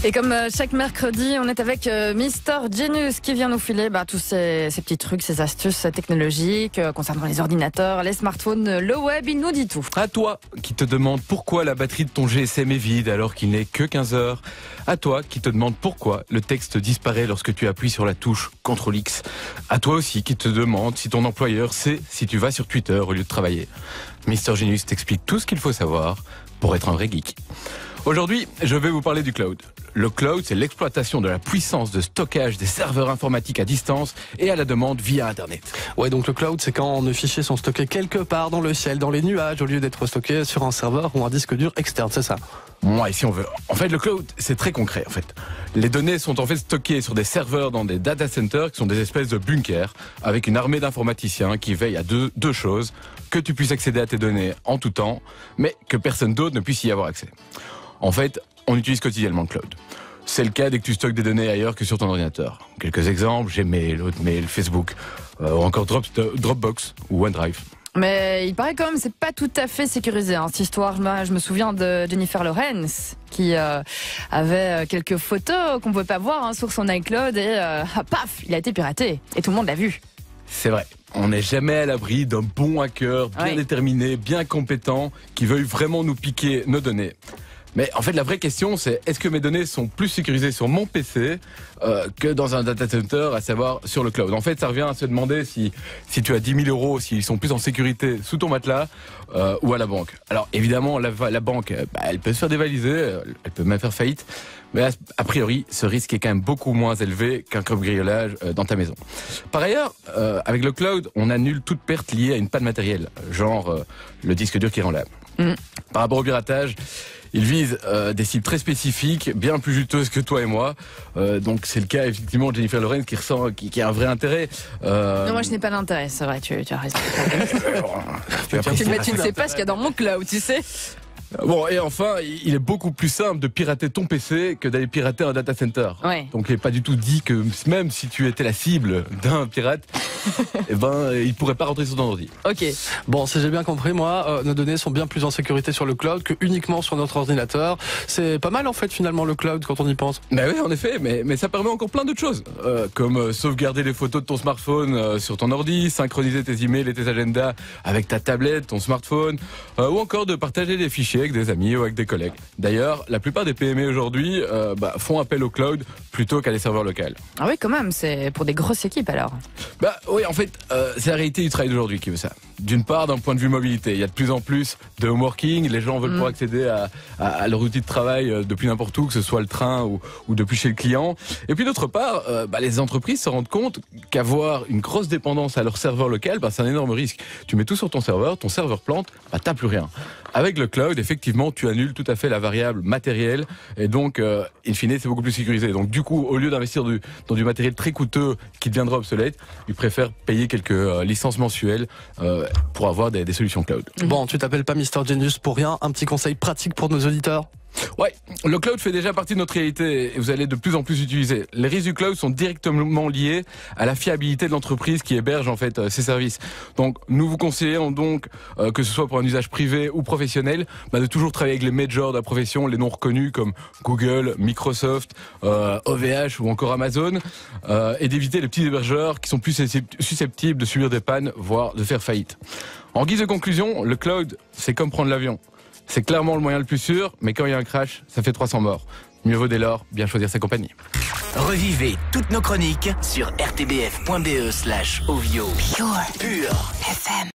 Et comme chaque mercredi, on est avec Mister Genius qui vient nous filer tous ces petits trucs, ces astuces technologiques concernant les ordinateurs, les smartphones, le web, il nous dit tout. À toi qui te demande pourquoi la batterie de ton GSM est vide alors qu'il n'est que 15 heures. À toi qui te demande pourquoi le texte disparaît lorsque tu appuies sur la touche CTRL-X. À toi aussi qui te demande si ton employeur sait si tu vas sur Twitter au lieu de travailler. Mister Genius t'explique tout ce qu'il faut savoir pour être un vrai geek. Aujourd'hui, je vais vous parler du cloud. Le cloud, c'est l'exploitation de la puissance de stockage des serveurs informatiques à distance et à la demande via Internet. Ouais, donc le cloud, c'est quand nos fichiers sont stockés quelque part dans le ciel, dans les nuages, au lieu d'être stockés sur un serveur ou un disque dur externe, c'est ça? Ouais, si on veut. En fait, le cloud, c'est très concret, en fait. Les données sont en fait stockées sur des serveurs dans des data centers qui sont des espèces de bunkers avec une armée d'informaticiens qui veillent à deux choses. Que tu puisses accéder à tes données en tout temps, mais que personne d'autre ne puisse y avoir accès. En fait, on utilise quotidiennement le cloud. C'est le cas dès que tu stockes des données ailleurs que sur ton ordinateur. Quelques exemples, Gmail, Hotmail, Facebook, ou encore Dropbox ou OneDrive. Mais il paraît quand même c'est pas tout à fait sécurisé cette histoire. Je me souviens de Jennifer Lawrence qui avait quelques photos qu'on pouvait pas voir sur son iCloud et paf, il a été piraté et tout le monde l'a vu. C'est vrai, on n'est jamais à l'abri d'un bon hacker bien déterminé, bien compétent, qui veuille vraiment nous piquer nos données. Mais en fait, la vraie question, c'est est-ce que mes données sont plus sécurisées sur mon PC que dans un data center, à savoir sur le cloud. En fait, ça revient à se demander si tu as 10 000 euros, s'ils sont plus en sécurité sous ton matelas ou à la banque. Alors évidemment, la banque, elle peut se faire dévaliser, elle peut même faire faillite. Mais a priori, ce risque est quand même beaucoup moins élevé qu'un cambriolage dans ta maison. Par ailleurs, avec le cloud, on annule toute perte liée à une panne matérielle, genre le disque dur qui rend l'âme. Par rapport au piratage, il vise des cibles très spécifiques, bien plus juteuses que toi et moi. Donc c'est le cas effectivement de Jennifer Lawrence qui a un vrai intérêt. Non, moi je n'ai pas d'intérêt, c'est vrai, tu as raison. Tu ne sais pas ce qu'il y a dans mon cloud, tu sais. Bon, et enfin, il est beaucoup plus simple de pirater ton PC que d'aller pirater un data center. Ouais. Donc il n'est pas du tout dit que même si tu étais la cible d'un pirate, il pourrait pas rentrer sur ton ordi. Ok. Bon, si j'ai bien compris, moi, nos données sont bien plus en sécurité sur le cloud que uniquement sur notre ordinateur. C'est pas mal en fait finalement le cloud quand on y pense. Oui, en effet, mais ça permet encore plein d'autres choses, comme sauvegarder les photos de ton smartphone sur ton ordi, synchroniser tes emails et tes agendas avec ta tablette, ton smartphone, ou encore de partager des fichiers avec des amis ou avec des collègues. D'ailleurs, la plupart des PME aujourd'hui font appel au cloud plutôt qu'à des serveurs locaux. Ah oui, quand même, c'est pour des grosses équipes alors. Oui, en fait, c'est la réalité du travail d'aujourd'hui qui veut ça. D'une part, d'un point de vue mobilité, il y a de plus en plus de home working, les gens veulent pouvoir accéder à leur outil de travail depuis n'importe où, que ce soit le train ou depuis chez le client. Et puis d'autre part, les entreprises se rendent compte qu'avoir une grosse dépendance à leur serveur local, c'est un énorme risque. Tu mets tout sur ton serveur plante, t'as plus rien. Avec le cloud, effectivement, tu annules tout à fait la variable matérielle et donc, in fine, c'est beaucoup plus sécurisé. Donc du coup, au lieu d'investir dans du matériel très coûteux qui deviendra obsolète, ils préfèrent payer quelques licences mensuelles pour avoir des solutions cloud. Bon, tu t'appelles pas Mister Genius pour rien. Un petit conseil pratique pour nos auditeurs? Ouais, le cloud fait déjà partie de notre réalité et vous allez de plus en plus utiliser. Les risques du cloud sont directement liés à la fiabilité de l'entreprise qui héberge en fait ces services. Donc nous vous conseillons donc que ce soit pour un usage privé ou professionnel, de toujours travailler avec les majors de la profession, les noms reconnus comme Google, Microsoft, OVH ou encore Amazon, et d'éviter les petits hébergeurs qui sont plus susceptibles de subir des pannes, voire de faire faillite. En guise de conclusion, le cloud, c'est comme prendre l'avion. C'est clairement le moyen le plus sûr, mais quand il y a un crash, ça fait 300 morts. Mieux vaut dès lors bien choisir sa compagnie. Revivez toutes nos chroniques sur rtbf.be/ovio. Pure FM.